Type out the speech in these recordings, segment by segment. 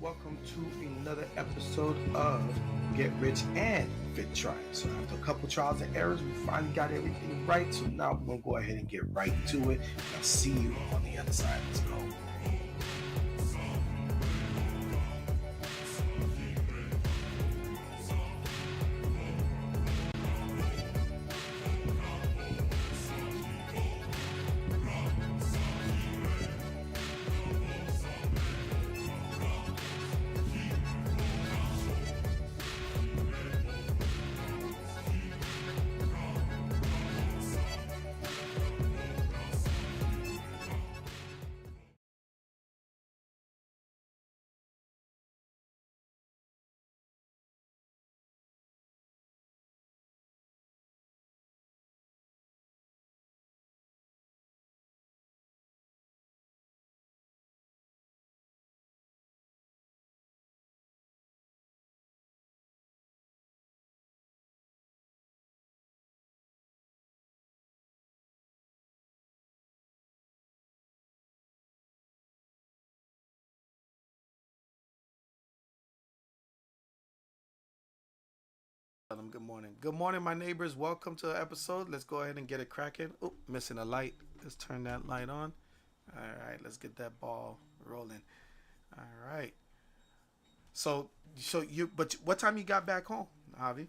welcome to another episode of Get Rich and Fit Tryin. So after a couple trials and errors, we finally got everything right. So now we're gonna go ahead and get right to it. I'll see you on the other side. Let's go. Good morning. Good morning, my neighbors. Welcome to the episode. Let's go ahead and get it cracking. Oh, missing a light. Let's turn that light on. All right, let's get that ball rolling. All right. But what time you got back home, Javi?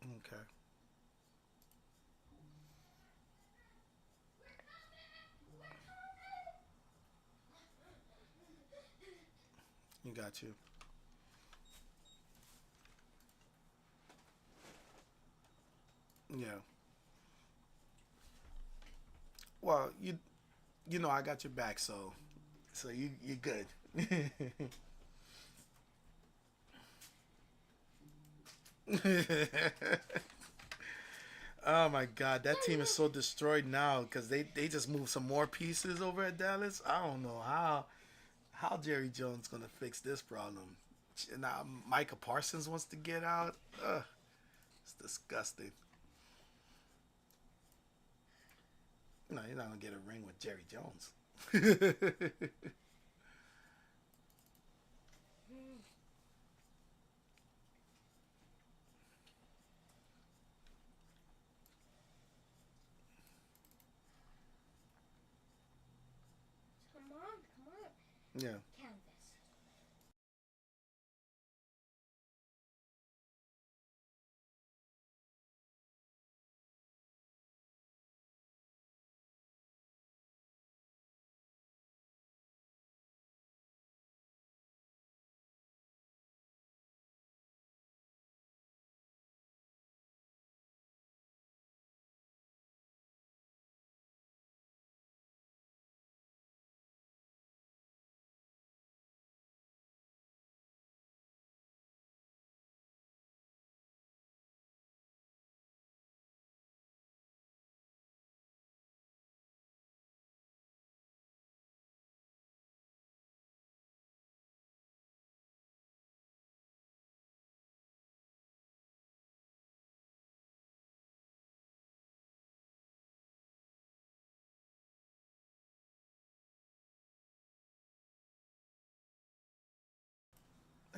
Okay, you got you. Yeah. Well, you know I got your back, so you good. Oh my God, that team is so destroyed now because they just moved some more pieces over at Dallas. I don't know how Jerry Jones gonna fix this problem. Now Micah Parsons wants to get out. Ugh, it's disgusting. No, you're not gonna get a ring with Jerry Jones. Yeah.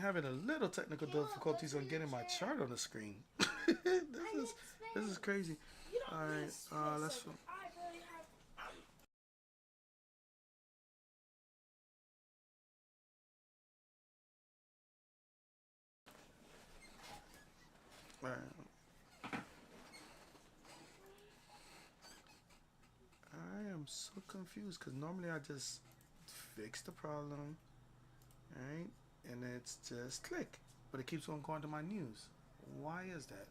Having a little technical difficulties on getting my chart on the screen. This is crazy. All right, let's. All right, I am so confused because normally I just fix the problem, right? And it's just click, but it keeps on going to my news. Why is that?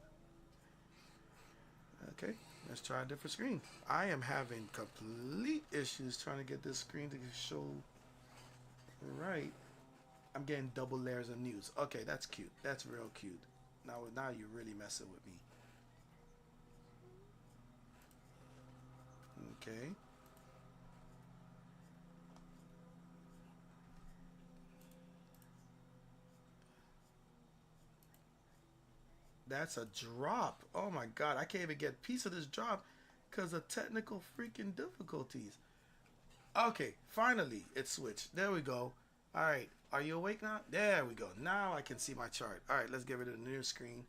Okay, let's try a different screen. I am having complete issues trying to get this screen to show right. I'm getting double layers of news. Okay, that's cute. That's real cute. Now you're really messing with me. Okay. That's a drop. Oh my god, I can't even get a piece of this drop because of technical freaking difficulties. Okay, finally it switched. There we go. All right, are you awake now? There we go. Now I can see my chart. All right, let's get rid of the new screen.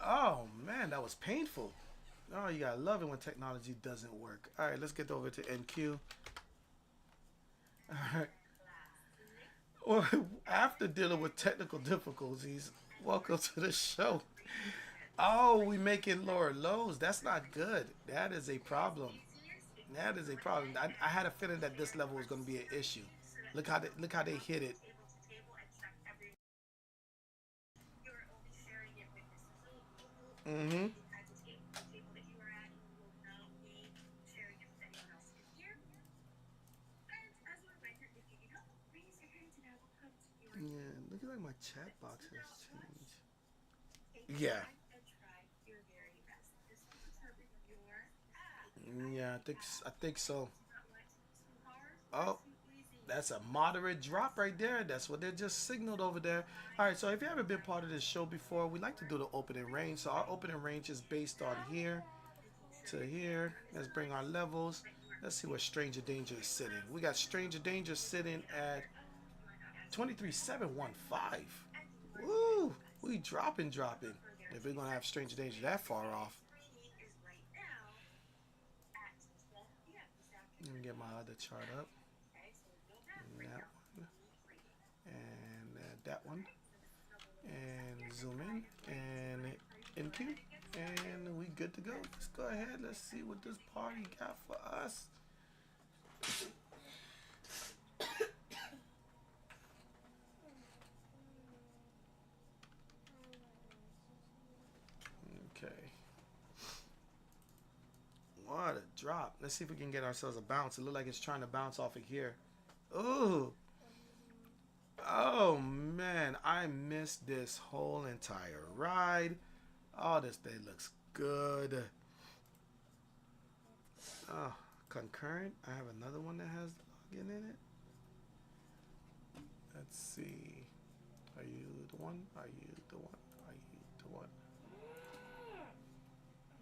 Oh man, that was painful. Oh, you gotta love it when technology doesn't work. All right, let's get over to NQ. All right. Well, after dealing with technical difficulties, welcome to the show. Oh, we making lower lows. That's not good. That is a problem. That is a problem. I had a feeling that this level was going to be an issue. Look how they hit it. Mm-hmm. Yeah, look at like my chat box has changed. Yeah. Yeah, I think so. Oh, that's a moderate drop right there. That's what they just signaled over there. All right, so if you haven't been part of this show before, we like to do the opening range. So our opening range is based on here to here. Let's bring our levels. Let's see where Stranger Danger is sitting. We got Stranger Danger sitting at 23,715. Woo! We dropping. If we're gonna have Stranger Danger that far off. Let me get my other chart up. And that one. And that one. And zoom in. And NQ. And we good to go. Let's go ahead. Let's see what this party got for us. Okay. What a drop. Let's see if we can get ourselves a bounce. It looks like it's trying to bounce off of here. Ooh. Oh man, I missed this whole entire ride. Oh, this day looks good. Oh, concurrent. I have another one that has login in it. Let's see. Are you the one? Are you the one? Are you the one?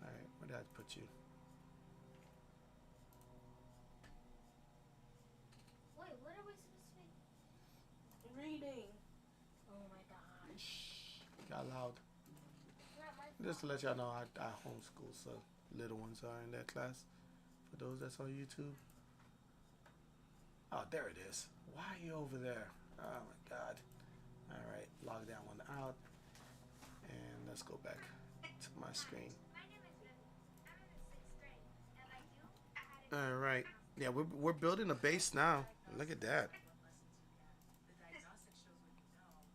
All right, where did I put you? Wait, what are we supposed to be reading? Oh my gosh. Shh, got loud. Not my Just to fault. let y'all know, I homeschool, so little ones are in that class. For those that's on YouTube. Oh, there it is. Why are you over there? Oh my God. All right, log that one out, and let's go back to my screen. My name is Vivi. I'm in the sixth grade, and like you, I had a All dream right. about Yeah, hospitals. we're building a I base didn't get now. Look at diagnosed that. and what lessons you get. The diagnostic shows what you know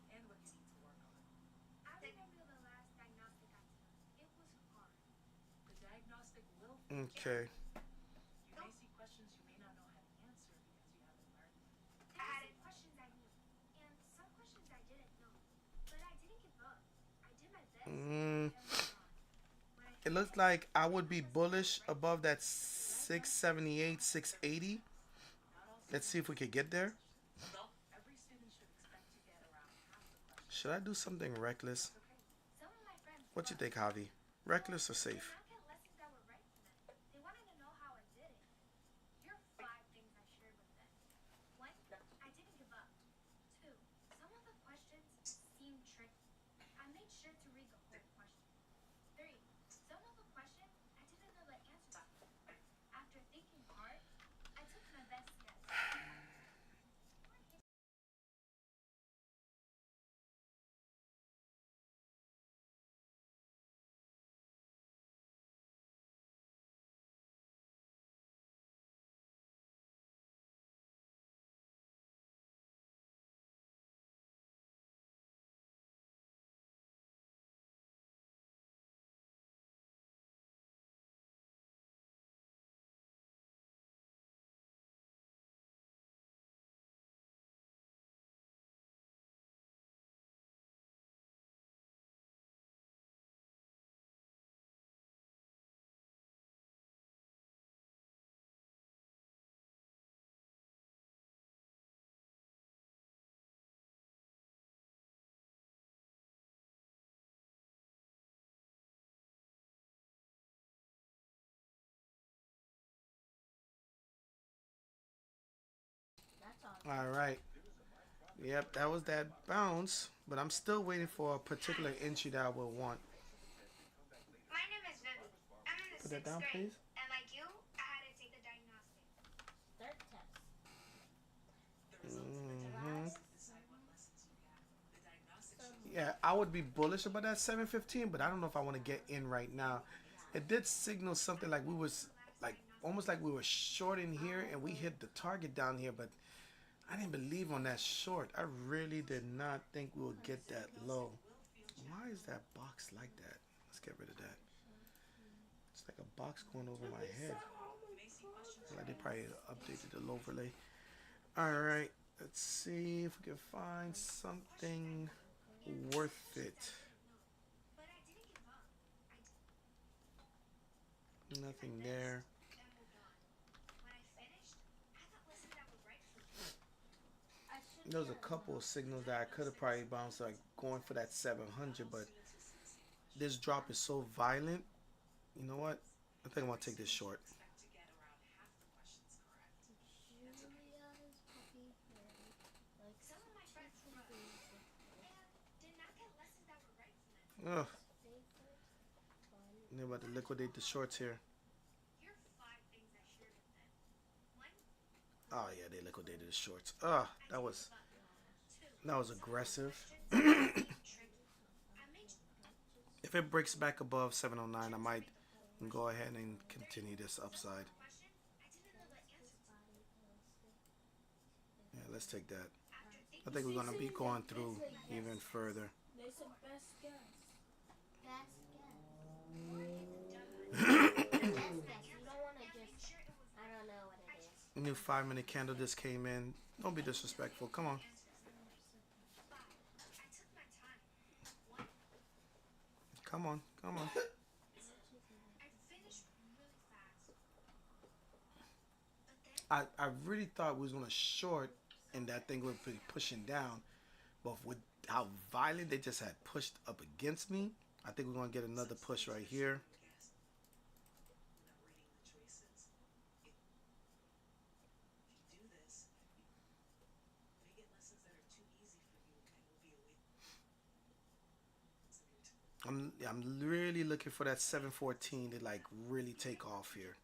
and what you need to work on. I remember the last diagnostic I took. It was hard. The diagnostic will fix it. Okay. You may see questions you may not know how to answer because you haven't learned them. There were some questions I knew, and some questions I didn't know. But I didn't give up. I did my best, Mm, and moved on. When I it hit looks 10, like I I knew would I be wasn't doing bullish it right. above that The diagnostic is 678, not a perfect 680. test. Not all Let's see if students we could take get the there. questions. Every student should expect to get around half the questions Should I do right. something reckless? That's okay. Some of my friends give What you up. think, Javi? Well, Reckless or they did safe? not get lessons that were right for them. They wanted to know how I did it. Here are 5 things I shared with them. 1, I didn't give up. 2, some of the questions seemed tricky. I made sure to read the whole question. 3, some of the questions I didn't know the answers to. After thinking hard, I took my best guess. All right. Yep, that was that bounce. But I'm still waiting for a particular Hi, entry that I will want. my name is Vivi. I'm in the Put that sixth down, grade, please. and like you, I had to take the diagnostic. Third test. Hmm. Gladys? Yeah, I would be bullish about that 715, but I don't know if I want to get in right now. It did signal something like we was like almost like we were short in here and we hit the target down here, but I didn't believe on that short. I really did not think we would get that low. Why is that box like that? Let's get rid of that. It's like a box going over my head. Like they probably updated the overlay. All right, let's see if we can find something Your worth questions it. sounded no, but I didn't give up. I took Nothing my best there. and moved on. When I finished, I got lessons that were right for me. I should There was a get couple of along. signals that I could have probably bounced like going for that 700, but this drop is so violent. You know what? I think I'm gonna take this short. Julia's puppy head. Like some of my friends rushed and did not get lessons that were right for them. Ugh, Favorite fun. they're about to liquidate the shorts here. Here are five things I shared with them. One, Oh yeah, they liquidated the shorts. Ugh, I that didn't was give up. Two, that was some of the aggressive. questions seemed tricky. I made If it breaks back above 709, I sure to might read the whole go question. ahead and Three, continue this some of upside. the questions I didn't know the answer to. Yeah, let's take that. After I thinking think we're some gonna more, be going I through took my even best guess. further. They said best guess. Best guess. Before I hit the done button, best guess. You don't want to just. Sure I don't know what it is. New 5 minute candle just came in. Don't be disrespectful. Come on. Five. I took my time. One. Come on. Come on. I finished really fast. But then I really thought we was gonna short and that thing would be pushing down, but with how violent they just had pushed up against me, I think we're gonna get another push right here. I'm really looking for that 714 to like really take off here.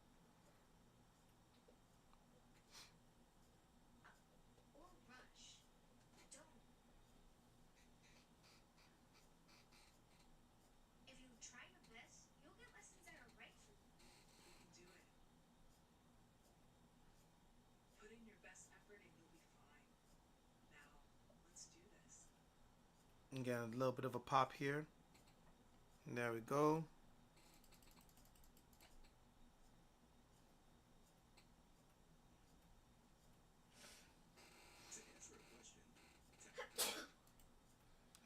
or rush. Don't. If you try your best, you'll get lessons that are right for you. And get a little bit of a pop here. And there we go.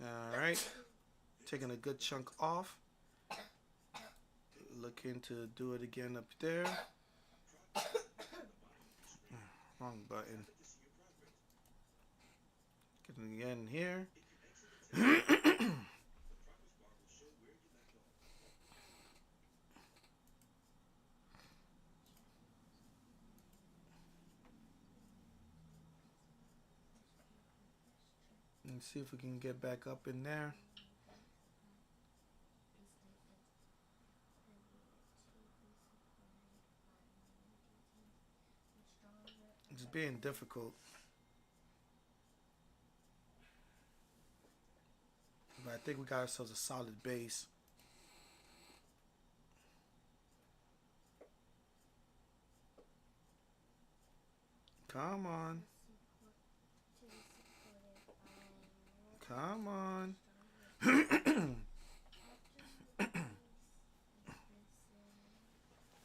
All right, taking a good chunk off. Looking to do it again up there. Wrong button. Getting again here. And see if we can get back up in there. It's being difficult. But I think we got ourselves a solid base. Come on. Come on.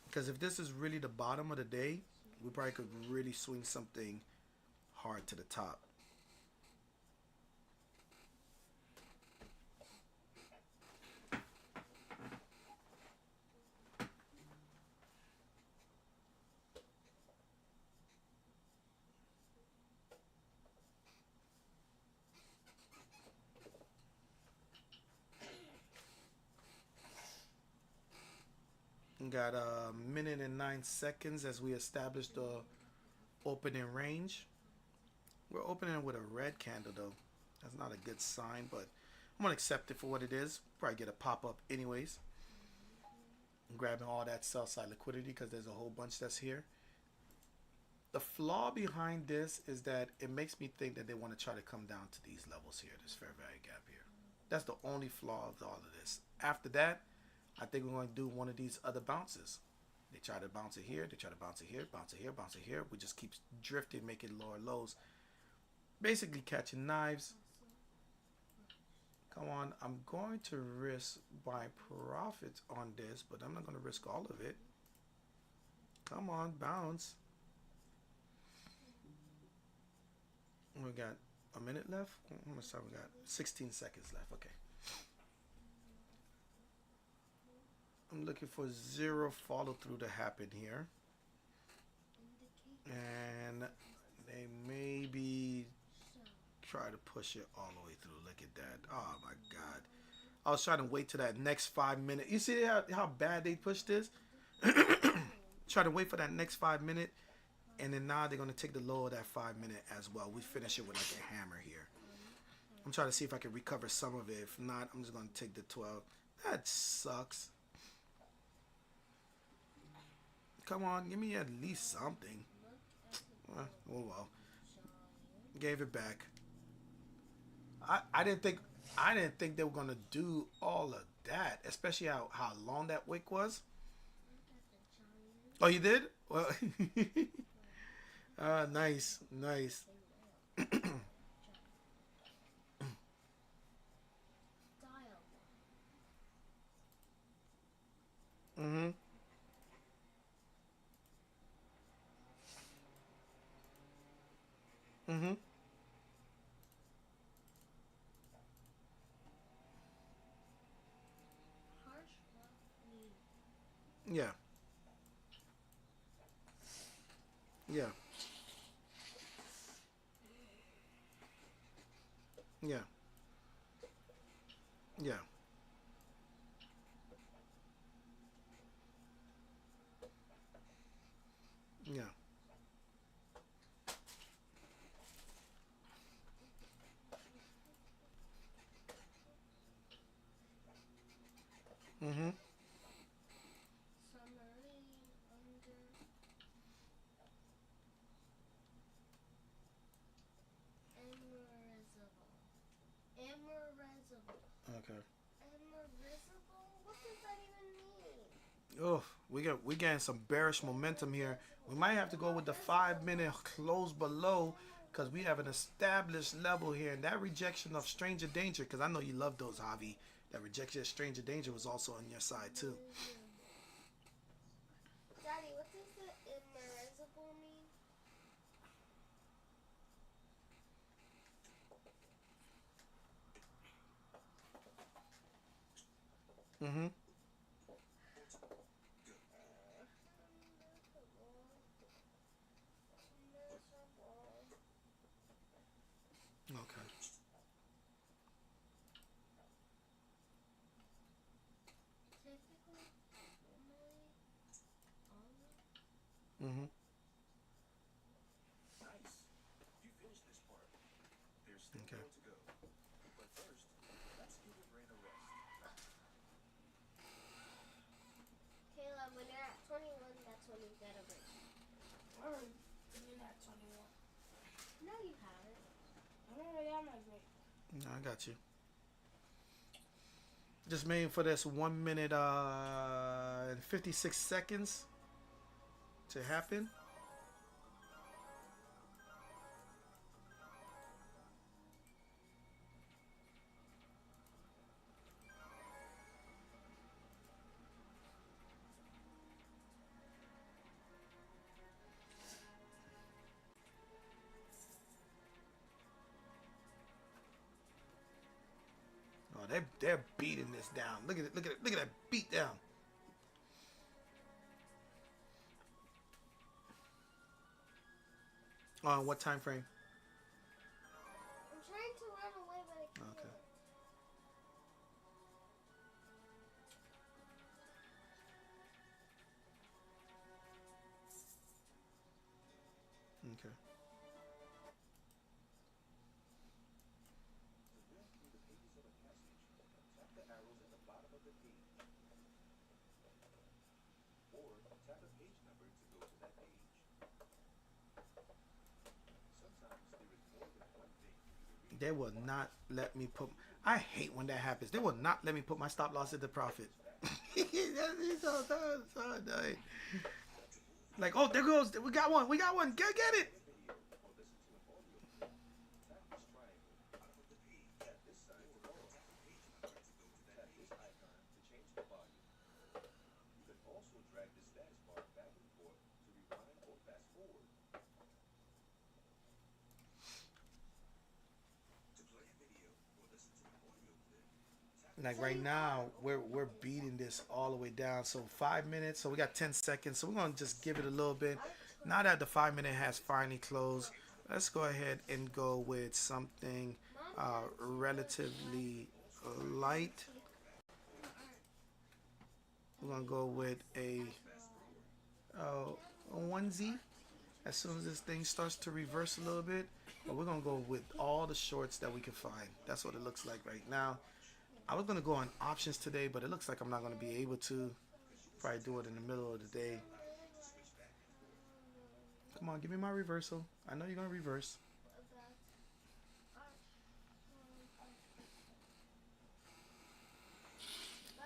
Because if this is really the bottom of the day, we probably could really swing something hard to the top. We got a minute and 9 seconds as we establish the opening range. We're opening it with a red candle though. That's not a good sign, but I'm gonna accept it for what it is. Probably get a pop up anyways. I'm grabbing all that sell side liquidity because there's a whole bunch that's here. The flaw behind this is that it makes me think that they want to try to come down to these levels here, this fair value gap here. That's the only flaw of all of this. After that, I think we're going to do one of these other bounces. They try to bounce it here, they try to bounce it here, bounce it here, bounce it here. We just keep drifting, making lower lows. Basically catching knives. Come on, I'm going to risk my profits on this, but I'm not going to risk all of it. Come on, bounce. We got a minute left. How much time we got? 16 seconds left. Okay. I'm looking for zero follow through to happen here. And they maybe try to push it all the way through. Look at that. Oh my God. I was trying to wait till that next 5 minutes. You see how bad they pushed this? Try to wait for that next 5 minutes. And then now they're going to take the low of that 5 minute as well. We finish it with like a hammer here. I'm trying to see if I can recover some of it. If not, I'm just going to take the 12. That sucks. Come on, give me at least something. Oh well. Gave it back. I didn't think they were gonna do all of that, especially how long that wick was. Oh, you did? Well, nice, nice. Mhm. Mhm. Yeah. Yeah. Yeah. Yeah. Yeah. Mhm. Okay. Oh, we getting some bearish momentum here. We might have to go with the 5 minute close below because we have an established level here. And that rejection of stranger danger, because I know you love those, Javi. That rejection of stranger danger was also on your side too. Mm-hmm. Okay. Mm-hmm. Okay. No, I got you. Just made for this 1 minute and 56 seconds to happen. Oh, they're beating this down. Look at it. Look at it. Look at that beat down. What time frame? Okay. Okay. They will not let me put. I hate when that happens. They will not let me put my stop loss into profit. That's so annoying. Like, oh, there goes. We got one. We got one. Get it. Like right now, we're beating this all the way down. So 5 minutes. So we got 10 seconds. So we're gonna just give it a little bit. Now that the 5 minute has finally closed, let's go ahead and go with something relatively light. We're gonna go with a onesie as soon as this thing starts to reverse a little bit. But we're gonna go with all the shorts that we can find. That's what it looks like right now. I was gonna go on options today, but it looks like I'm not gonna be able to. Probably do it in the middle of the day. Come on, give me my reversal. I know you're gonna reverse.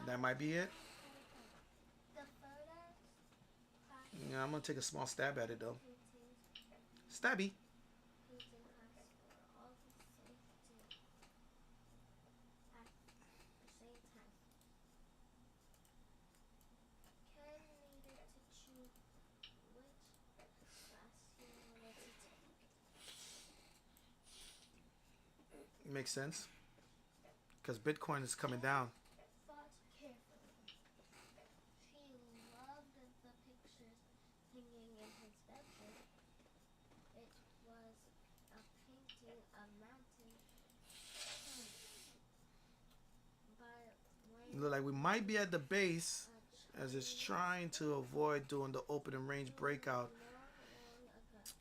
That might be it. Yeah, I'm gonna take a small stab at it though. Stabby. Makes sense. Because Bitcoin is coming down. Look like we might be at the base as it's trying to avoid doing the opening range breakout.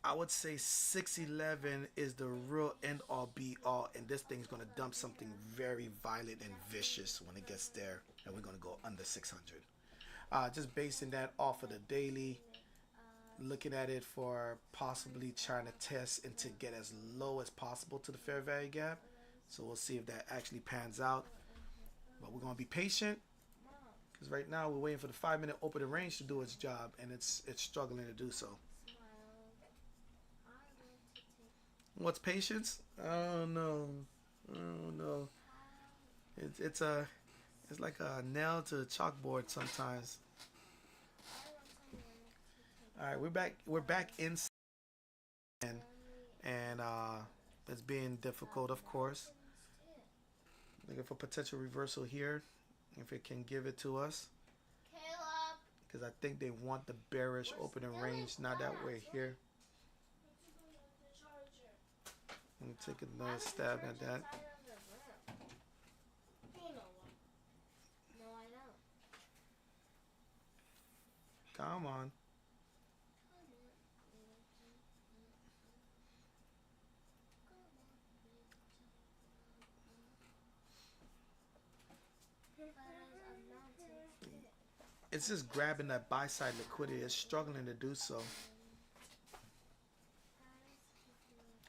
I would say 611 is the real end all be all, and this thing's gonna dump something very violent and vicious when it gets there, and we're gonna go under 600. Just basing that off of the daily, looking at it for possibly trying to test and to get as low as possible to the fair value gap. So we'll see if that actually pans out. But we're gonna be patient because right now we're waiting for the 5 minute opening range to do its job, and it's struggling to do so. What's patience? Oh no, oh no. It's like a nail to a chalkboard sometimes. All right, we're back. We're back in, and it's being difficult, of course. Looking for potential reversal here, if it can give it to us. Because I think they want the bearish opening range. Not that way here. Let me take another stab at that. Come on. It's just grabbing that buy side liquidity. It's struggling to do so.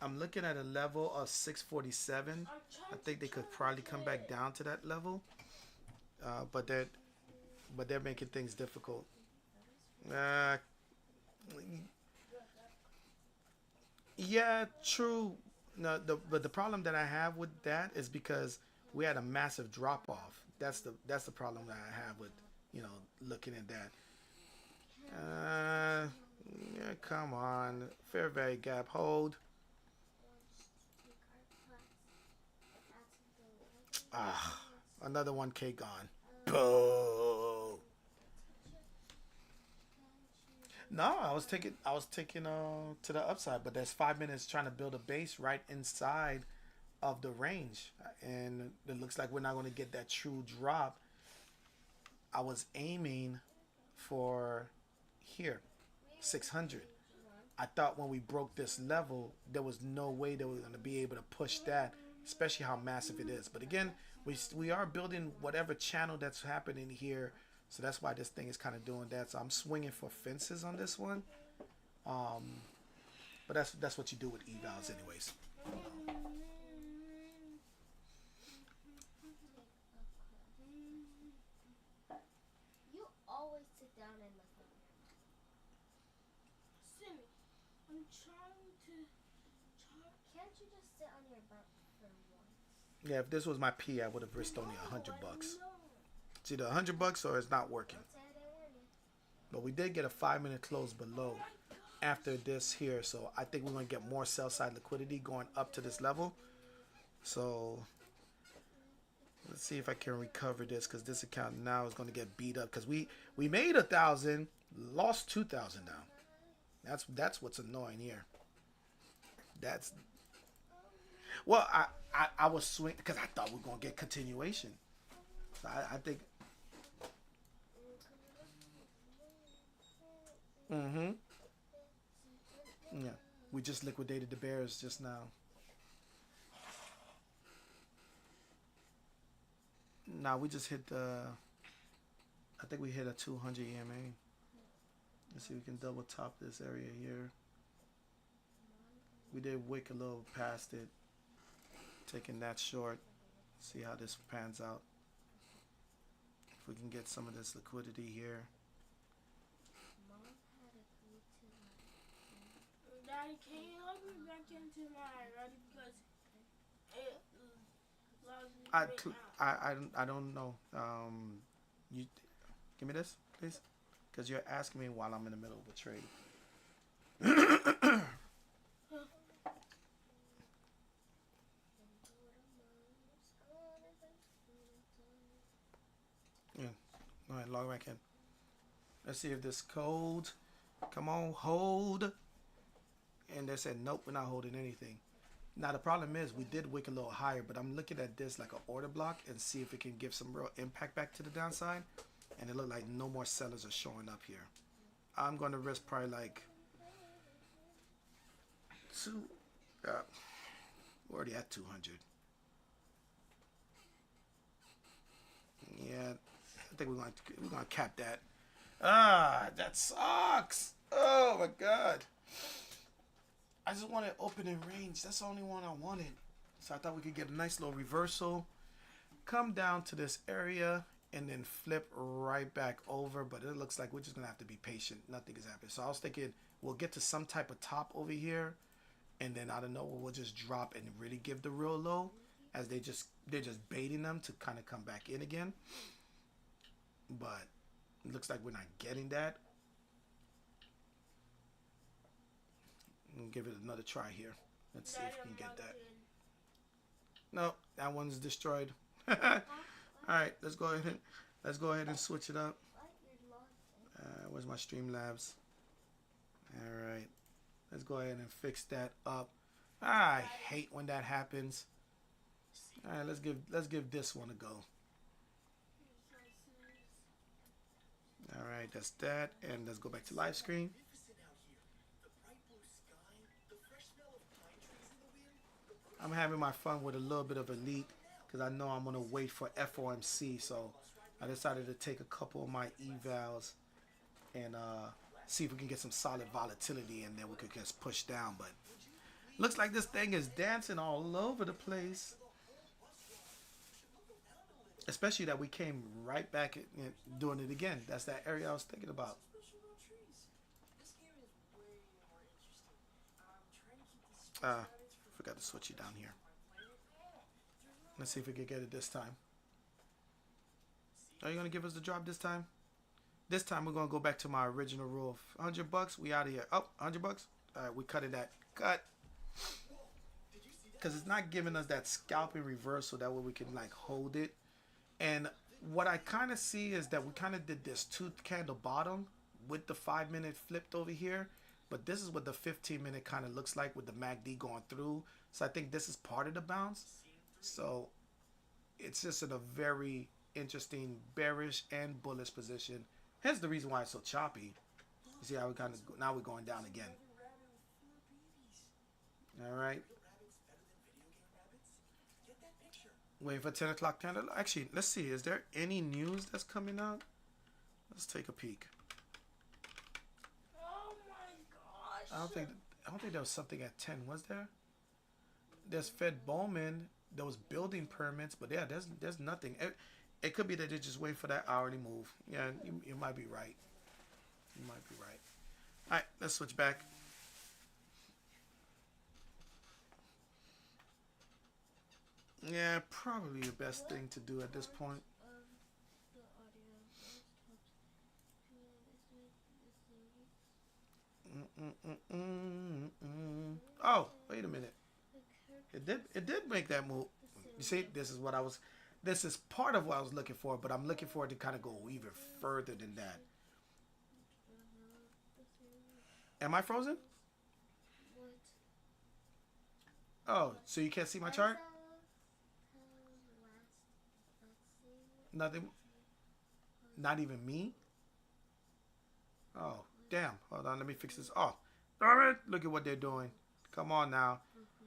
I'm looking at a level of 647. I think they could probably come back down to that level, but they're making things difficult. Uh, yeah, true. No, but the problem that I have with that is because we had a massive drop off. That's the problem that I have with looking at that. Uh, yeah, come on, fair value gap hold. Ah, another 1K gone. Boo. No, I was taking to the upside, but there's 5 minutes trying to build a base right inside of the range, and it looks like we're not going to get that true drop. I was aiming for here, 600. I thought when we broke this level, there was no way that we were going to be able to push that, especially how massive it is. But again, we are building whatever channel that's happening here, so that's why this thing is kind of doing that. So I'm swinging for fences on this one, but that's what you do with evals, anyways. Can't you just sit on your butt for once? Yeah, if this was my P, I would have risked only $100. It's either $100 or it's not working. Don't say I didn't warn you. But we did get a 5-minute close below after this here, so I think we're gonna get more sell side liquidity going up to this level. So let's see if I can recover this, because this account now is gonna get beat up because we made 1,000, lost 2,000 now. That's what's annoying here. That's well, I was swing because I thought we were gonna get continuation. So I think. Mm-hmm. Yeah, we just liquidated the bears just now. Now we just hit the. I think we hit a 200 EMA. Let's see if we can double top this area here. We did wick a little past it, taking that short. See how this pans out. If we can get some of this liquidity here. Daddy, can you help me back into my ready because it allows me to I don't know. You give me this, please, because you're asking me while I'm in the middle of a trade. Yeah. All right, log back in. Let's see if this code. Come on, hold. And they said, nope, we're not holding anything. Now, the problem is we did wick a little higher, but I'm looking at this like an order block and see if it can give some real impact back to the downside. And it looked like no more sellers are showing up here. I'm going to risk probably like two. We're already at 200. Yeah, I think we're going to cap that. That sucks. Oh my God. I just wanted open in range. That's the only one I wanted. So I thought we could get a nice little reversal, come down to this area, and then flip right back over. But it looks like we're just gonna have to be patient. Nothing is happening. So I was thinking we'll get to some type of top over here, and then out of nowhere we'll just drop and really give the real low, as they're just baiting them to kind of come back in again. But it looks like we're not getting that. We'll give it another try here. Let's see if we can get that. No, that one's destroyed. All right, let's go ahead and switch it up. Where's my Streamlabs? All right, let's go ahead and fix that up. I hate when that happens. All right, let's give this one a go. All right, that's that, and let's go back to live screen. I'm having my fun with a little bit of elite because I know I'm going to wait for FOMC. So I decided to take a couple of my evals and see if we can get some solid volatility, and then we could just push down. But looks like this thing is dancing all over the place. Especially that we came right back at doing it again. That's that area I was thinking about. Forgot to switch it down here. Let's see if we can get it this time. Are you going to give us the drop this time? This time we're going to go back to my original rule of $100. We out of here. Oh, $100. All right, we cut it at cut. Because it's not giving us that scalping reversal. That way we can like hold it. And what I kind of see is that we kind of did this 2-candle bottom with the 5-minute flipped over here. But this is what the 15-minute kind of looks like with the MACD going through. So I think this is part of the bounce. So it's just in a very interesting bearish and bullish position. Hence the reason why it's so choppy. You see how we kind of, now we're going down again. All right. Waiting for 10 o'clock candle. Actually, let's see. Is there any news that's coming out? Let's take a peek. Oh my gosh. I don't think there was something at 10. Was there? There's Fed Bowman. There was building permits, but yeah, there's nothing. It could be that they're just waiting for that hourly move. Yeah, you might be right. You might be right. All right, let's switch back. Yeah, probably the best thing to do at this point. The audio Oh, wait a minute. It did make that move. You see, this is what I was. This is part of what I was looking for, but I'm looking for it to kind of go even further than that. Am I frozen? What? Oh, so you can't see my chart? Nothing. Not even me. Oh, damn. Hold on, let me fix this. Oh, darn it! Look at what they're doing. Come on now.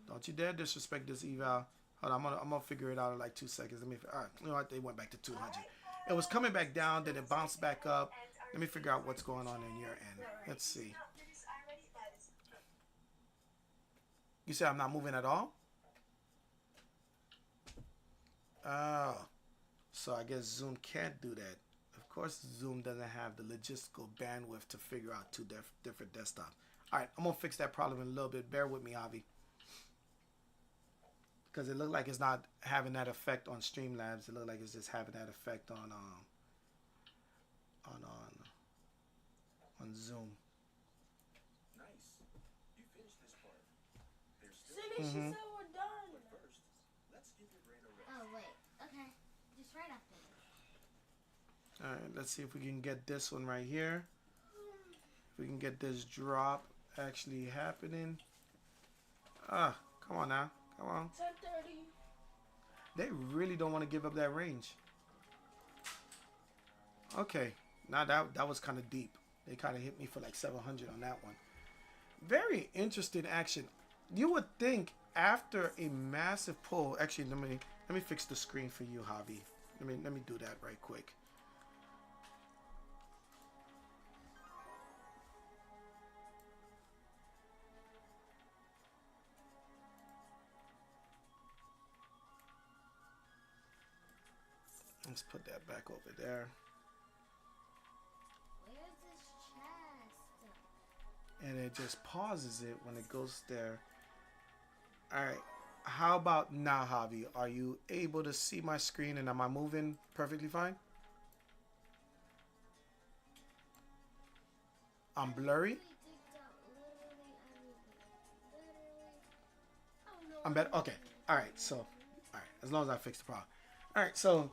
Don't you dare disrespect this eval. Hold on, I'm gonna figure it out in like 2 seconds. Let me. All right, you know what? They went back to 200. It was coming back down, then it bounced back up. Let me figure out what's going on in your end. Let's see. You say I'm not moving at all? Oh, so I guess Zoom can't do that. Of course, Zoom doesn't have the logistical bandwidth to figure out two different desktops. All right, I'm gonna fix that problem in a little bit. Bear with me, Avi, because it looked like it's not having that effect on Streamlabs. It looked like it's just having that effect on Zoom. Nice. You finished this part. There's still Cindy, she Mhm. said we're done. but first, let's give your brain a rest. Oh, wait. Okay. Just right after this. All right, let's see if we can get this one right here. If we can get this drop actually happening. Ah, come on now. Come on. 10:30. They really don't want to give up that range. Okay. Now that was kind of deep. They kind of hit me for like 700 on that one. Very interesting action. You would think after a massive pull. Actually, let me fix the screen for you, Javi. Let me do that right quick. Let's put that back over there. Where's this chest? And it just pauses it when it goes there. All right. How about now, Javi? Are you able to see my screen and am I moving perfectly fine? I'm blurry. I'm better. Okay. All right. So, all right. As long as I fix the problem. All right. So,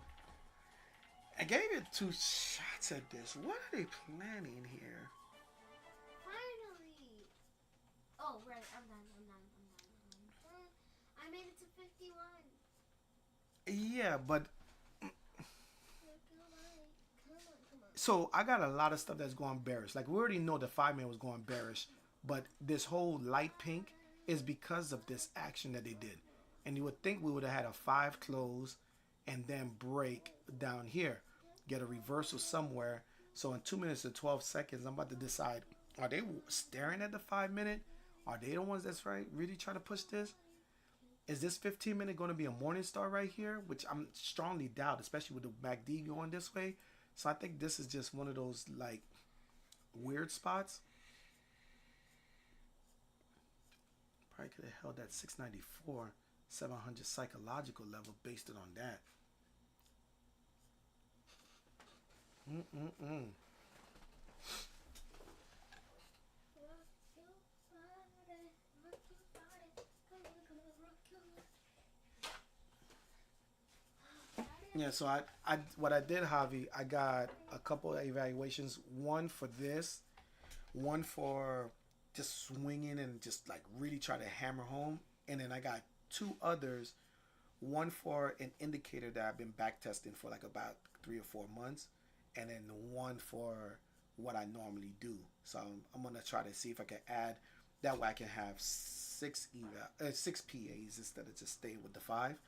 I gave it 2 shots at this. What are they planning here? Finally! Oh, right. I'm done. I made it to 51. Yeah, but Come on. so I got a lot of stuff that's going bearish. Like we already know the 5-man was going bearish, but this whole light pink is because of this action that they did. And you would think we would have had a 5 close and then break down here, get a reversal somewhere. So in 2 minutes and 12 seconds, I'm about to decide: are they staring at the 5-minute? Are they the ones that's really trying to push this? Is this 15-minute going to be a morning star right here? Which I'm strongly doubt, especially with the MACD going this way. So I think this is just one of those like weird spots. Probably could have held that 694, 700 psychological level based it on that. Yeah, so I what I did, Javi, I got a couple of evaluations. One for this, one for just swinging and just like really try to hammer home, and then I got 2 others. One for an indicator that I've been back testing for like about 3 or 4 months, and then one for what I normally do. So I'm gonna try to see if I can add. That way I can have 6 PAs instead of just staying with the 5.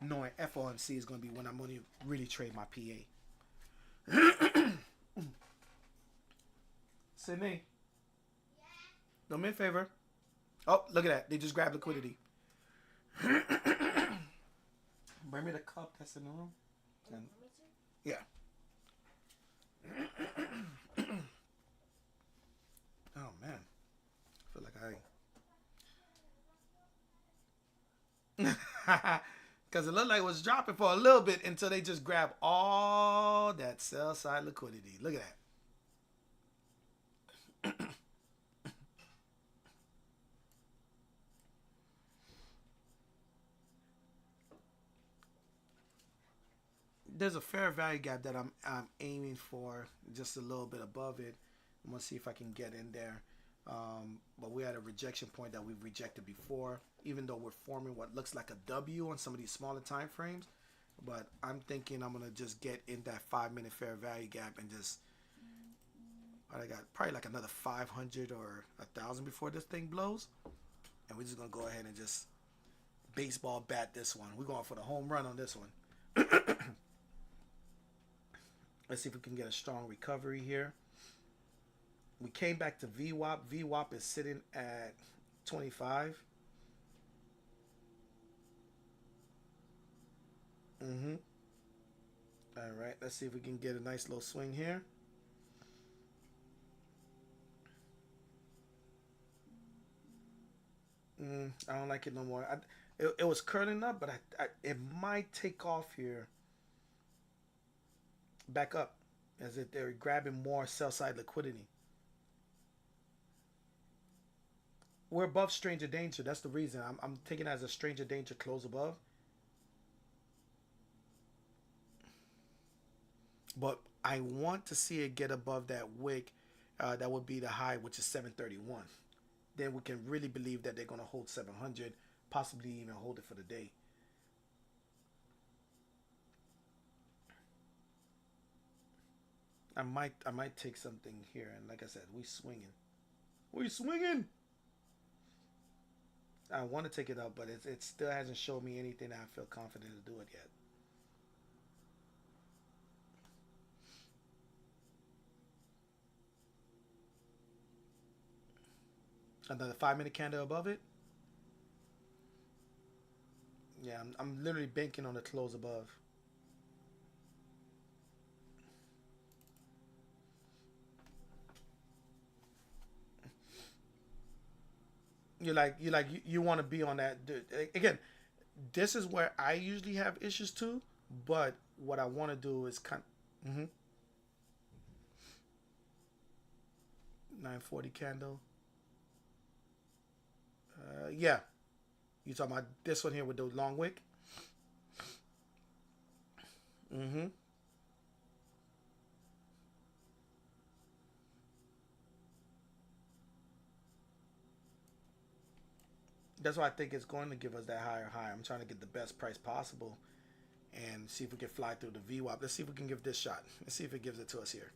Knowing FOMC is going to be when I'm going to really trade my PA. Sydney, do me a favor. Oh, look at that. They just grabbed liquidity. Bring me the cup that's in the room. And, yeah. Oh, man. I feel like Because it looked like it was dropping for a little bit until they just grab all that sell side liquidity. Look at that. There's a fair value gap that I'm aiming for, just a little bit above it. I'm gonna see if I can get in there. But we had a rejection point that we've rejected before, even though we're forming what looks like a W on some of these smaller time frames. But I'm thinking I'm gonna just get in that 5 minute fair value gap and just, I got probably like another 500 or 1,000 before this thing blows, and we're just gonna go ahead and just baseball bat this one. We're going for the home run on this one. Let's see if we can get a strong recovery here. We came back to VWAP. VWAP is sitting at 25. Mm-hmm. All right. Let's see if we can get a nice little swing here. I don't like it no more. It was curling up, but it might take off here. Back up, as if they're grabbing more sell side liquidity. We're above stranger danger. That's the reason. I'm taking it as a stranger danger close above. But I want to see it get above that wick. That would be the high, which is 731. Then we can really believe that they're going to hold 700, possibly even hold it for the day. I might take something here, and like I said, we swinging. I want to take it up, but it still hasn't shown me anything that I feel confident to do it yet. Another 5 minute candle above it. Yeah, I'm literally banking on the close above. You want to be on that again. This is where I usually have issues too, but what I want to do is kind of, 940 candle. Yeah, you talking about this one here with the long wick? Mm-hmm. That's why I think it's going to give us that higher high. I'm trying to get the best price possible and see if we can fly through the VWAP. Let's see if we can give this shot. Let's see if it gives it to us here.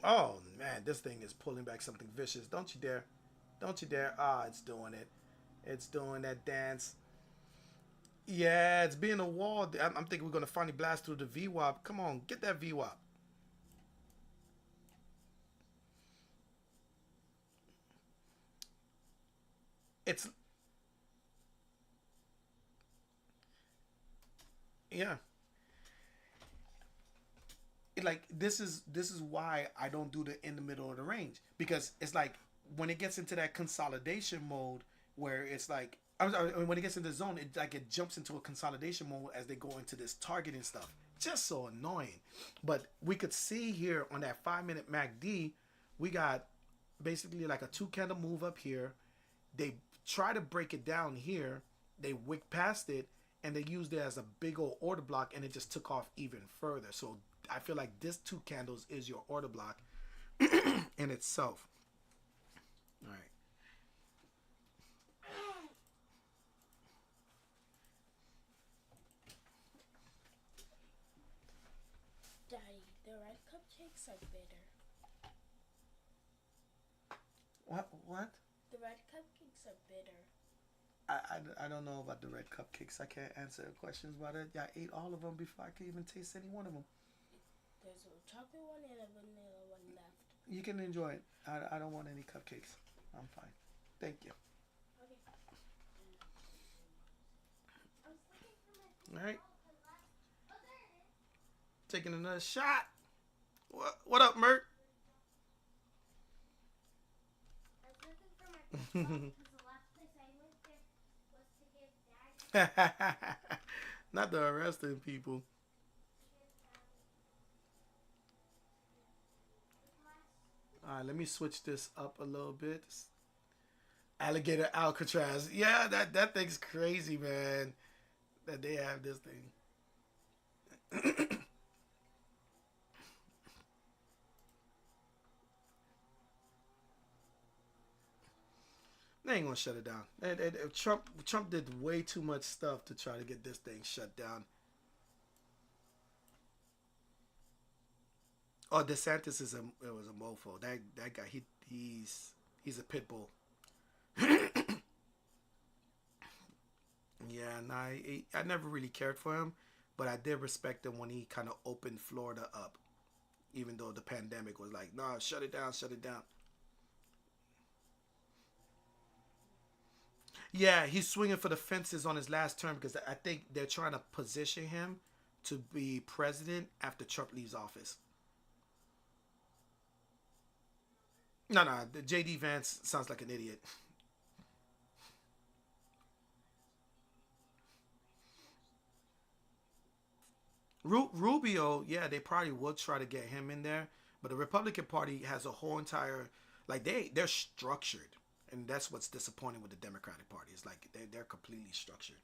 Oh man, this thing is pulling back something vicious. Don't you dare. Don't you dare. Ah, it's doing it. It's doing that dance. Yeah, it's being a wall. I'm thinking we're going to finally blast through the VWAP. Come on, get that VWAP. It's, yeah. Like this is why I don't do the in the middle of the range, because it's like when it gets into that consolidation mode where it's like I'm sorry, when it gets into the zone, it jumps into a consolidation mode as they go into this targeting stuff. Just so annoying. But we could see here on that 5 minute MACD, we got basically like a two candle move up here. They try to break it down here. They wick past it and they used it as a big old order block, and it just took off even further. So I feel like this two candles is your order block in itself. All right. Daddy, the red cupcakes are bitter. What? What? The red cupcakes are bitter. I don't know about the red cupcakes. I can't answer questions about it. I ate all of them before I could even taste any one of them. There's a chocolate one and a vanilla one left. You can enjoy it. I don't want any cupcakes. I'm fine. Thank you. Okay. All right. Taking another shot. What up, Mert? I was looking for my pencil because the last place I went there was to give Dad. Not the arresting people. All right, let me switch this up a little bit. Alligator Alcatraz. Yeah, that thing's crazy, man. That they have this thing. They ain't gonna shut it down. Trump did way too much stuff to try to get this thing shut down. Oh, DeSantis is it was a mofo. That guy he's a pit bull. Yeah, and I never really cared for him, but I did respect him when he kind of opened Florida up, even though the pandemic was like, nah, shut it down, shut it down. Yeah, he's swinging for the fences on his last term because I think they're trying to position him to be president after Trump leaves office. No, no, the JD Vance sounds like an idiot. Rubio, yeah, they probably would try to get him in there, but the Republican Party has a whole entire like they're structured, and that's what's disappointing with the Democratic Party. It's like they're completely structured.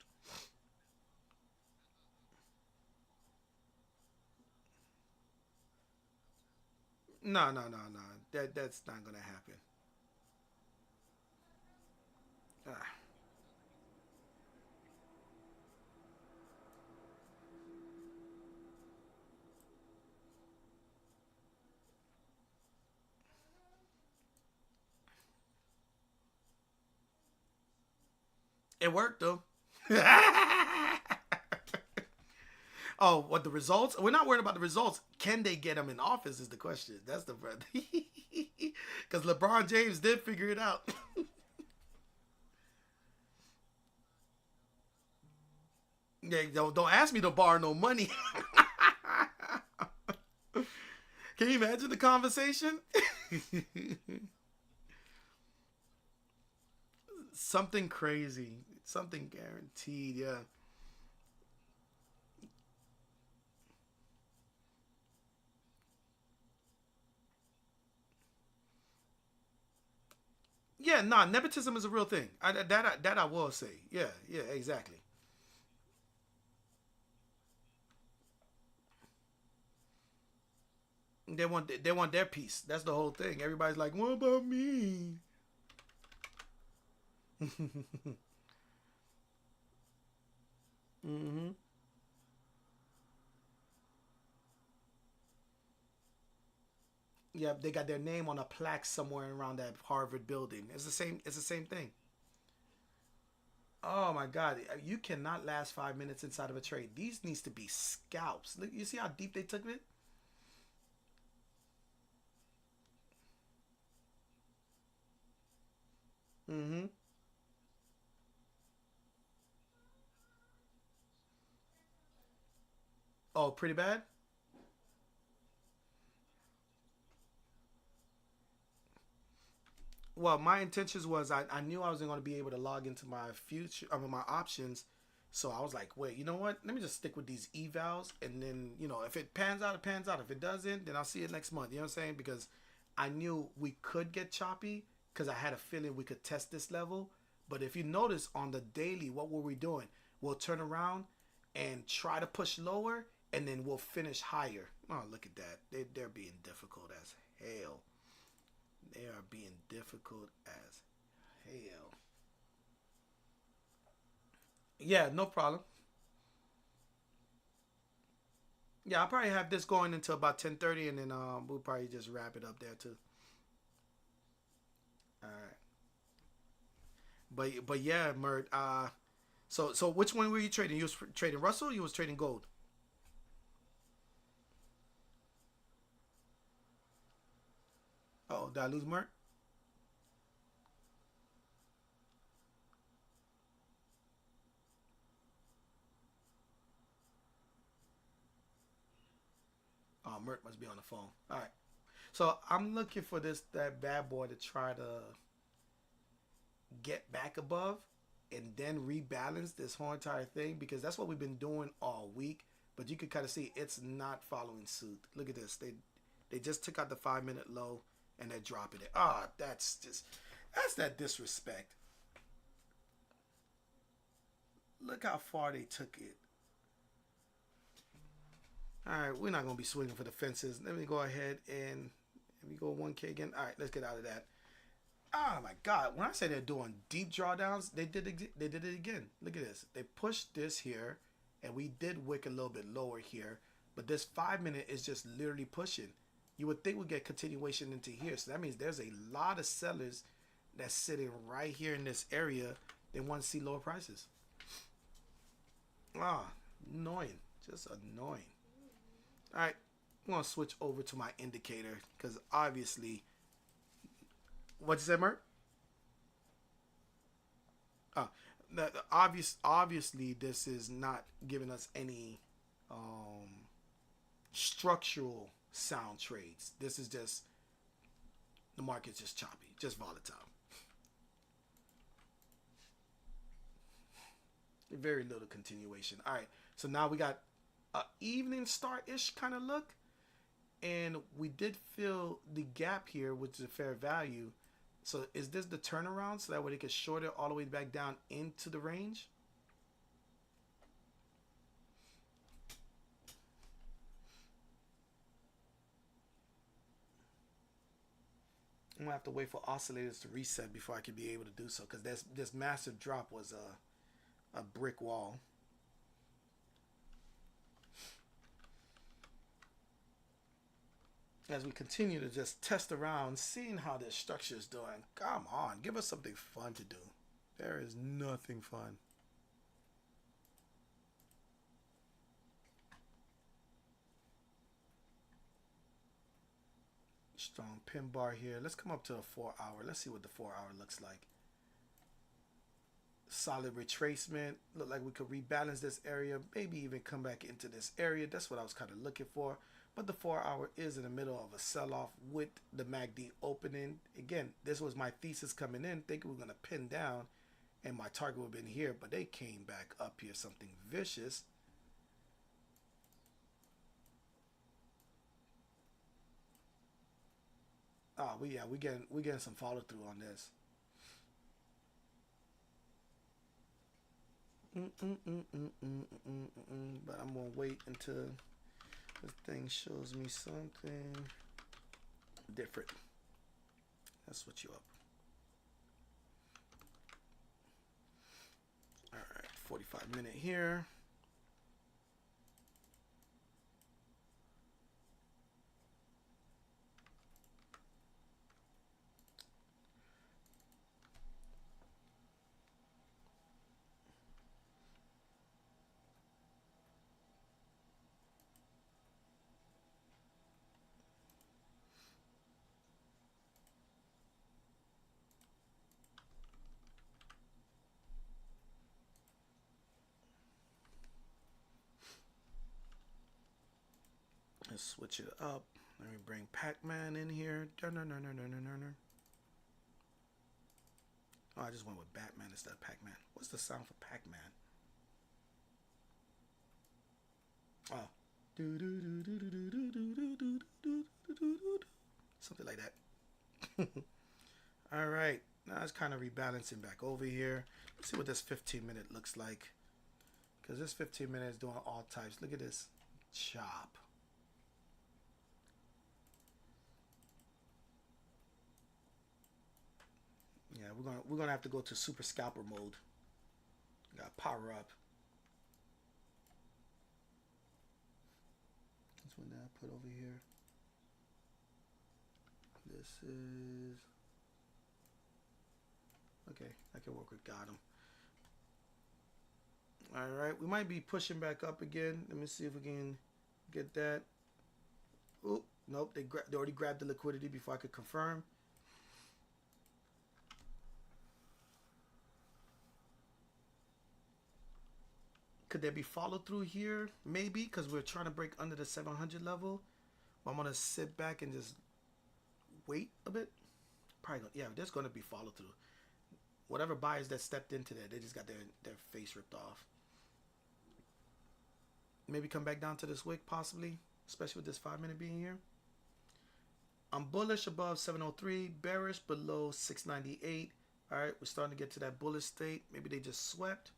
No, no, no, no. That's not gonna happen. Ah. It worked though. Oh, what the results? We're not worried about the results. Can they get him in office? Is the question. That's the because LeBron James did figure it out. Yeah, don't ask me to borrow no money. Can you imagine the conversation? Something crazy, something guaranteed. Yeah, yeah. Nah, nepotism is a real thing. That I will say. Yeah, yeah, exactly. They want their piece. That's the whole thing. Everybody's like, what about me? Hmm. Yeah, they got their name on a plaque somewhere around that Harvard building. It's the same. It's the same thing. Oh my God, you cannot last 5 minutes inside of a trade. These needs to be scalps. Look, you see how deep they took it? Mm-hmm. Oh, pretty bad. Well, my intentions was I knew I wasn't going to be able to log into my future, I mean, my options. So I was like, wait, you know what? Let me just stick with these evals, and then if it pans out, it pans out. If it doesn't, then I'll see it next month. You know what I'm saying? Because I knew we could get choppy because I had a feeling we could test this level. But if you notice on the daily, what were we doing? We'll turn around and try to push lower, and then we'll finish higher. Oh, look at that. They're being difficult as hell. They are being difficult as hell. Yeah, no problem. Yeah, I'll probably have this going until about 10:30, and then we'll probably just wrap it up there too. All right. But yeah, Mert. So which one were you trading? You was trading Russell. Or you was trading gold. Oh, did I lose Mert? Oh, Mert must be on the phone. All right. So I'm looking for that bad boy to try to get back above. and then rebalance this whole entire thing, because that's what we've been doing all week. But you can kind of see it's not following suit. Look at this. They just took out the 5-minute low and they're dropping it. Ah, that's that disrespect. Look how far they took it. All right, we're not gonna be swinging for the fences. Let me go ahead and let me go 1K again. All right, let's get out of that. Oh my God! When I say they're doing deep drawdowns, they did it again. Look at this. They pushed this here, and we did wick a little bit lower here. But this 5-minute is just literally pushing. You would think we get continuation into here, so that means there's a lot of sellers that's sitting right here in this area. They want to see lower prices. Ah, annoying, just annoying. All right, I'm gonna switch over to my indicator because obviously. What'd you say, Mert? Obviously, this is not giving us any structural sound trades. This is just the market's just choppy, just volatile. Very little continuation. All right, so now we got a evening star-ish kind of look, and we did fill the gap here, which is a fair value. So is this the turnaround so that way they can short it all the way back down into the range? I'm gonna have to wait for oscillators to reset before I can be able to do so, because this massive drop was a brick wall. As we continue to just test around, seeing how this structure is doing. Come on, give us something fun to do. There is nothing fun. Strong pin bar here. Let's come up to a 4-hour. Let's see what the 4-hour looks like. Solid retracement. Look like we could rebalance this area, maybe even come back into this area. That's what I was kind of looking for. But the 4-hour is in the middle of a sell-off with the MACD opening. Again, this was my thesis coming in, thinking we we're going to pin down and my target would have been here, but they came back up here, something vicious. Oh, we getting some follow through on this. But I'm gonna wait until this thing shows me something different. Let's switch you up. All right, 45-minute here. Let's switch it up. Let me bring Pac-Man in here. Oh, I just went with Batman instead of Pac-Man. What's the sound for Pac-Man? Oh. Something like that. All right. Now it's kind of rebalancing back over here. Let's see what this 15-minute looks like. Because this 15-minute is doing all types. Look at this. Chop. Yeah, we're gonna have to go to super scalper mode. Got power up. That's one that I put over here. This is okay. I can work with Gotham. All right, we might be pushing back up again. Let me see if we can get that. Oh, nope. They already grabbed the liquidity before I could confirm. Could there be follow through here? Maybe, because we're trying to break under the 700 level. I'm going to sit back and just wait a bit. Probably, yeah, there's going to be follow through. Whatever buyers that stepped into there, they just got their face ripped off. Maybe come back down to this wick, possibly, especially with this 5-minute being here. I'm bullish above 703, bearish below 698. All right, we're starting to get to that bullish state. Maybe they just swept.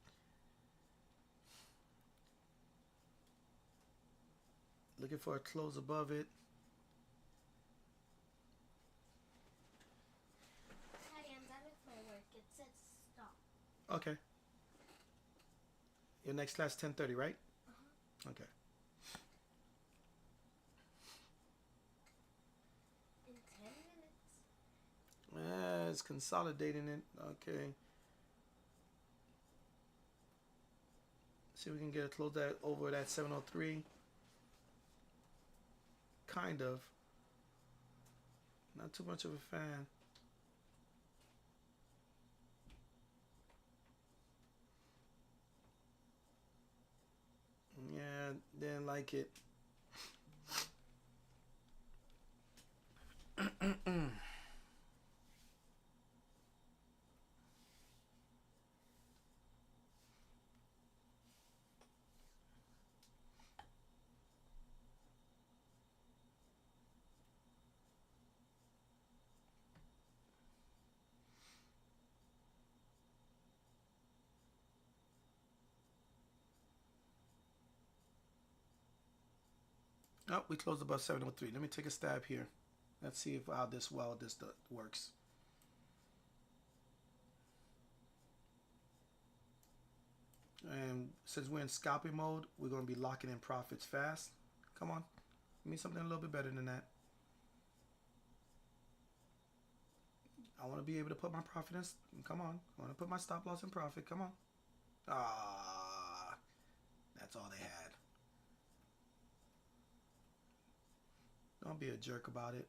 Looking for a close above it. Daddy, I'm done with my work. It said stop. Okay. Your next class 10:30, right? Okay. In 10 minutes. It's consolidating it. Okay. See if we can get a close that over that 703. Kind of. Not too much of a fan. Yeah, didn't like it. Oh, we closed above 703. Let me take a stab here. Let's see if how this works. And since we're in scalping mode, we're going to be locking in profits fast. Come on. Give me something a little bit better than that. I want to be able to put my profit in. Come on. I want to put my stop loss in profit. Come on. Ah, that's all they had. Don't be a jerk about it.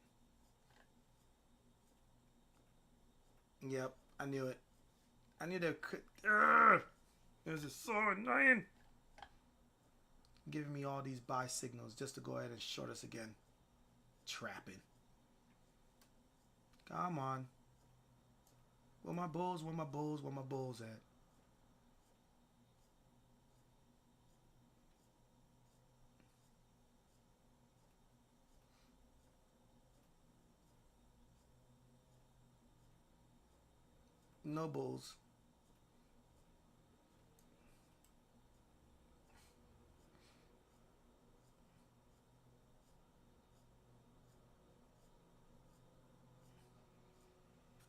Yep, I knew it. I knew that. This is so annoying. Giving me all these buy signals just to go ahead and short us again. Trapping. Come on. Where my bulls? Where my bulls? Where my bulls at? No bulls.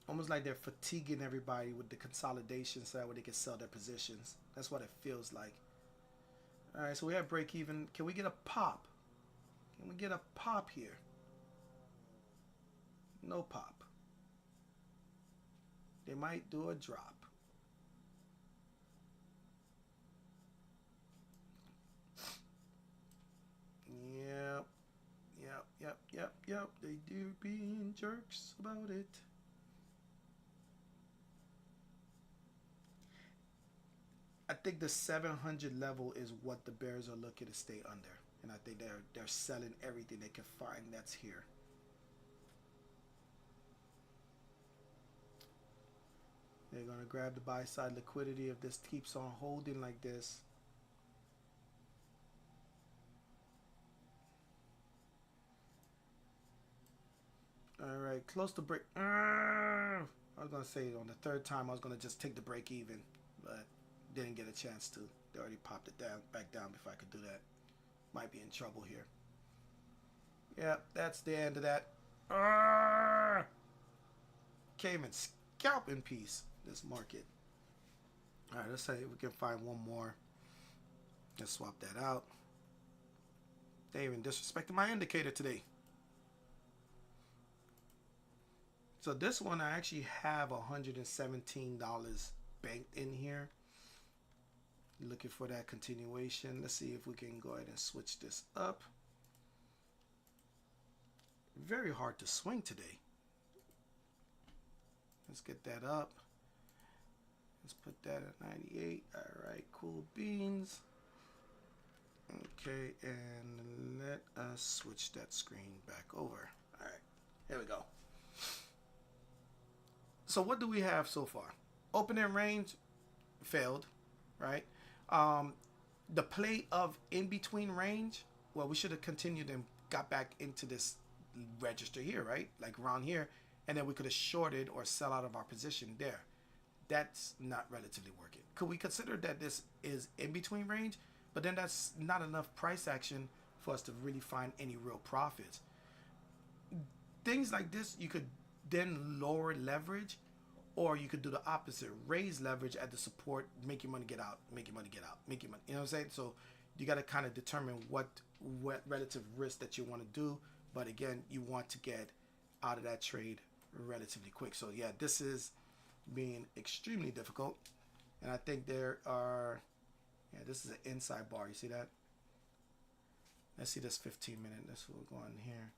Almost like they're fatiguing everybody with the consolidation so that way they can sell their positions. That's what it feels like. All right, so we have break even. Can we get a pop? Can we get a pop here? No pop. They might do a drop. Yep. Yep. They do being jerks about it. I think the 700 level is what the bears are looking to stay under. And I think they're selling everything they can find that's here. They're going to grab the buy side liquidity if this keeps on holding like this. All right, close to break. I was going to say on the third time I was going to just take the break even, but didn't get a chance to. They already popped it down, back down before I could do that. Might be in trouble here. Yep, that's the end of that. Came in scalping piece, this market. All right, let's see if we can find one more. Let's swap that out. They even disrespected my indicator today. So this one I actually have $117 banked in here. Looking for that continuation. Let's see if we can go ahead and switch this up. Very hard to swing today. Let's get that up. Let's put that at 98. All right, cool beans. Okay, and let us switch that screen back over. All right, here we go. So what do we have so far? Opening range failed, right? Um, the play of in between range, well, we should have continued and got back into this register here, right? Like around here, and then we could have shorted or sell out of our position there. That's not relatively working. Could we consider that this is in between range? But then that's not enough price action for us to really find any real profits. Things like this, you could then lower leverage, or you could do the opposite, raise leverage at the support, make your money get out, make your money get out, make your money. You know what I'm saying? So you got to kind of determine what relative risk that you want to do. But again, you want to get out of that trade relatively quick. So yeah, this is being extremely difficult. And I think there are, yeah, this is an inside bar. You see that? Let's see this 15-minute. This will go on here.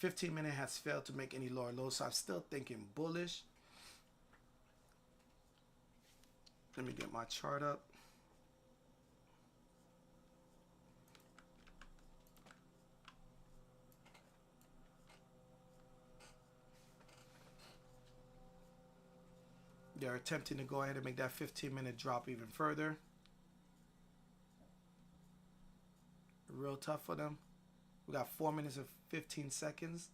15-minute has failed to make any lower lows, so I'm still thinking bullish. Let me get my chart up. They're attempting to go ahead and make that 15-minute drop even further. Real tough for them. We got 4 minutes and 15 seconds.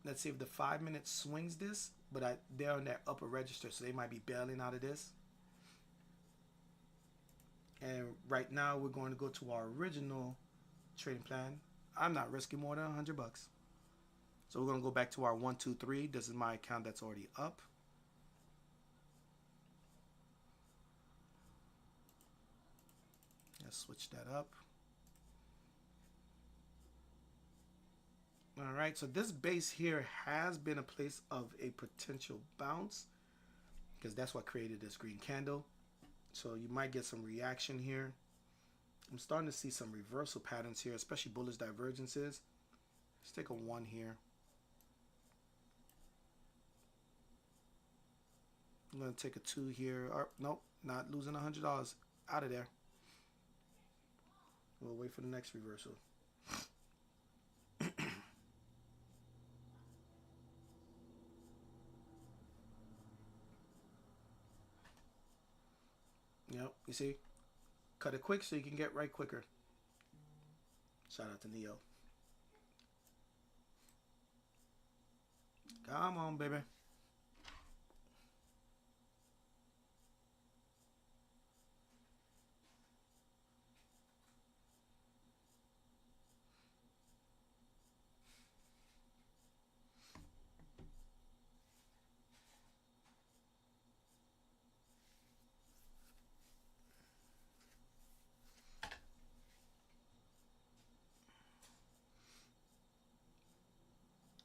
Let's see if the 5-minute swings this, but they're on their upper register, so they might be bailing out of this. And right now we're going to go to our original trading plan. I'm not risking more than $100. So we're going to go back to our 1, 2, 3. This is my account that's already up. Let's switch that up. All right, so this base here has been a place of a potential bounce because that's what created this green candle. So you might get some reaction here. I'm starting to see some reversal patterns here, especially bullish divergences. Let's take a 1 here. I'm going to take a 2 here. Or, nope, not losing $100. Out of there. We'll wait for the next reversal. Yep, you see? Cut it quick so you can get right quicker. Shout out to Neo. Come on, baby.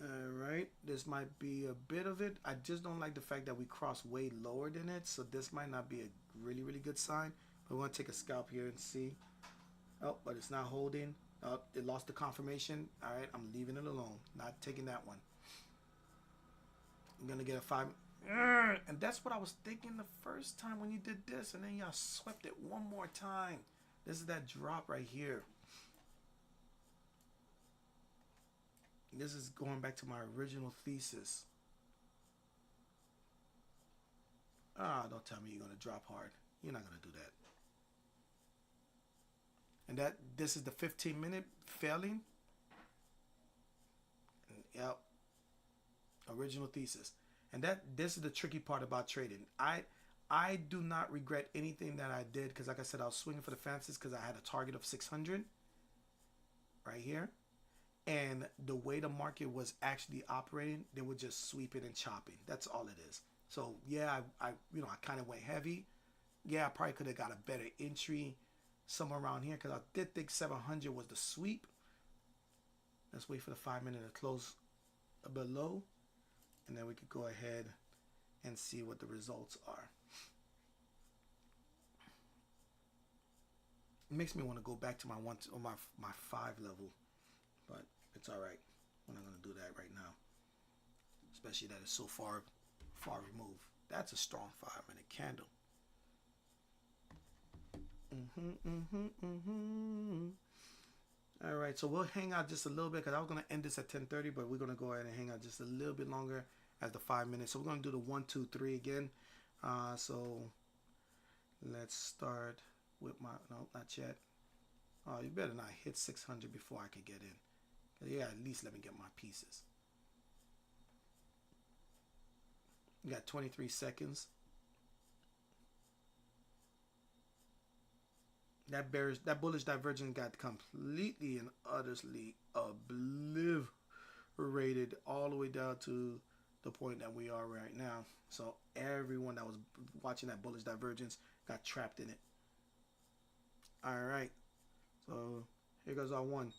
Alright, this might be a bit of it. I just don't like the fact that we crossed way lower than it, so this might not be a really, really good sign. But we're going to take a scalp here and see. Oh, but it's not holding. Oh, it lost the confirmation. Alright, I'm leaving it alone. Not taking that one. I'm going to get a 5. And that's what I was thinking the first time when you did this, and then y'all swept it one more time. This is that drop right here. This is going back to my original thesis. Don't tell me you're going to drop hard. You're not going to do that. And this is the 15-minute failing. Yep. Original thesis. And this is the tricky part about trading. I do not regret anything that I did because, like I said, I was swinging for the fences because I had a target of 600 right here. And the way the market was actually operating, they were just sweeping and chopping. That's all it is. So yeah, I kind of went heavy. Yeah, I probably could have got a better entry somewhere around here because I did think 700 was the sweep. Let's wait for the 5-minute to close a bit low, and then we could go ahead and see what the results are. It makes me want to go back to my 5 level. But it's all right. We're not going to do that right now. Especially that it's so far removed. That's a strong 5-minute candle. All right, so we'll hang out just a little bit because I was going to end this at 10:30, but we're going to go ahead and hang out just a little bit longer. as the 5 minutes. So we're gonna do the 1, 2, 3 again. So let's start with my no, not yet. Oh, you better not hit 600 before I could get in. Yeah, at least let me get my pieces. You got 23 seconds. That bullish divergence got completely and utterly obliterated all the way down to the point that we are right now. So everyone that was watching that bullish divergence got trapped in it. All right. So here goes our one.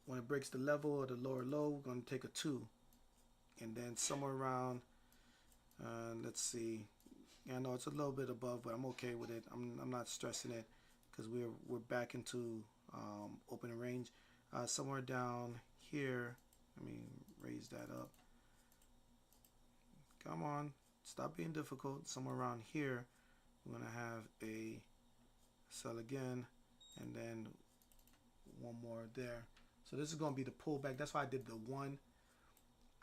When it breaks the level or the lower low, we're going to take a 2. And then somewhere around, let's see. Yeah, I know it's a little bit above, but I'm okay with it. I'm not stressing it because we're back into open range. Somewhere down here, let me raise that up. Come on, stop being difficult. Somewhere around here, we're gonna have a sell again, and then one more there. So this is gonna be the pullback. That's why I did the 1.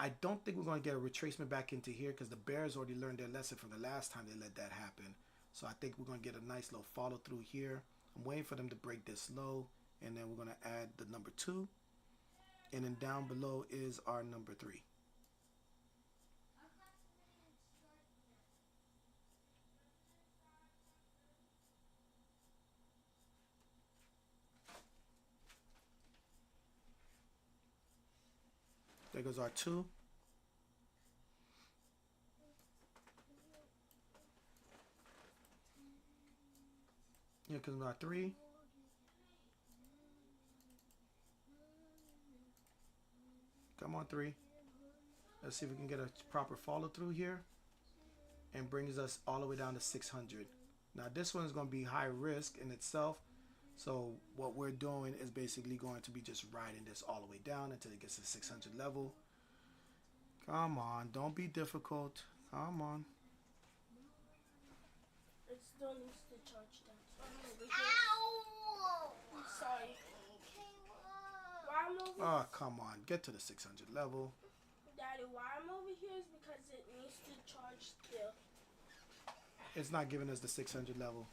I don't think we're going to get a retracement back into here because the bears already learned their lesson from the last time they let that happen. So I think we're going to get a nice little follow through here. I'm waiting for them to break this low, and then we're going to add the number 2. And then down below is our number 3. There goes our 2. Here comes our 3. Come on, 3. Let's see if we can get a proper follow through here. And brings us all the way down to 600. Now this one is going to be high risk in itself. So what we're doing is basically going to be just riding this all the way down until it gets to the 600 level. Come on, don't be difficult. Come on. It still needs to charge that. Ow! I'm sorry. Why I'm over Oh, come on. Get to the 600 level. Daddy, why I'm over here is because it needs to charge still. It's not giving us the 600 level.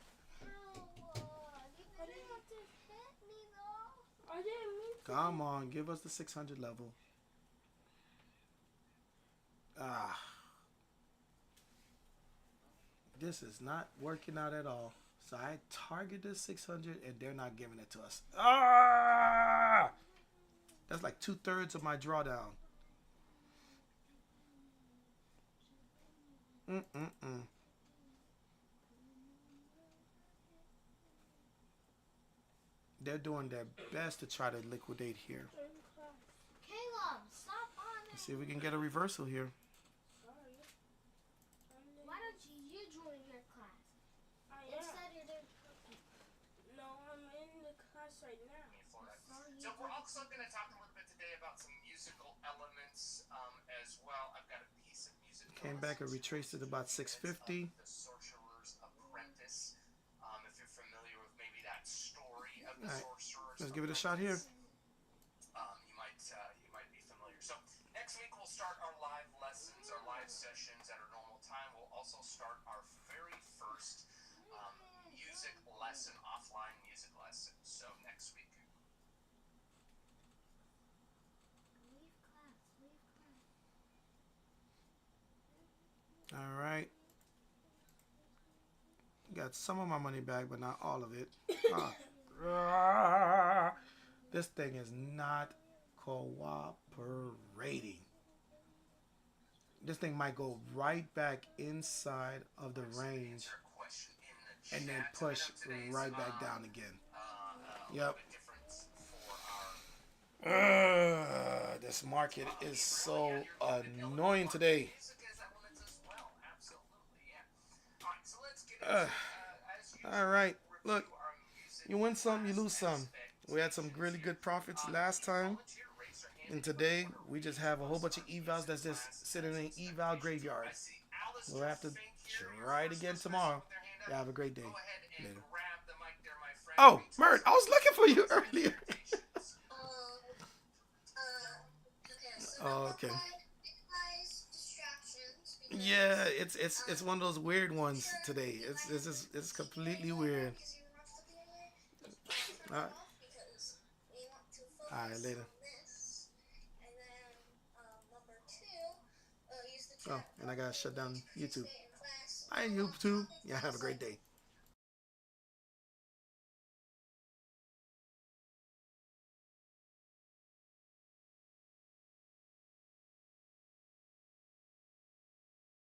I didn't mean to. Come on, give us the 600 level. Ah. This is not working out at all. So I targeted 600 and they're not giving it to us. Ah! That's like 2/3 of my drawdown. They're doing their best to try to liquidate here. Caleb, stop on it. Let's see if we can get a reversal here. Sorry. Why don't you join your class? Instead you're doing cooking. No, I'm in the class right now. So we're also going to talk a little bit today about some musical elements as well. I've got a piece of music. Came back and retraced it about 650. The Sorcerer's Apprentice. If you're familiar with maybe that story of the Sorcerer's Let's give it a shot here. You might be familiar. So next week we'll start our live lessons, our live sessions at our normal time. We'll also start our very first music lesson, offline music lesson. So next week. All right. Got some of my money back, but not all of it. This thing is not cooperating. This thing might go right back inside of the range and then push right back down again. Yep. This market is so annoying today. All right, look, you win some, you lose some. We had some really good profits last time, and today we just have a whole bunch of evals that's just sitting in an eval graveyard. We'll have to try it again tomorrow. Yeah, have a great day. Later. Oh, Mert, I was looking for you earlier. Oh, okay. Yeah, it's one of those weird ones today. It's completely weird. All right, all right, later. Oh, and I gotta shut down YouTube. Hi, YouTube. Yeah, have a great day.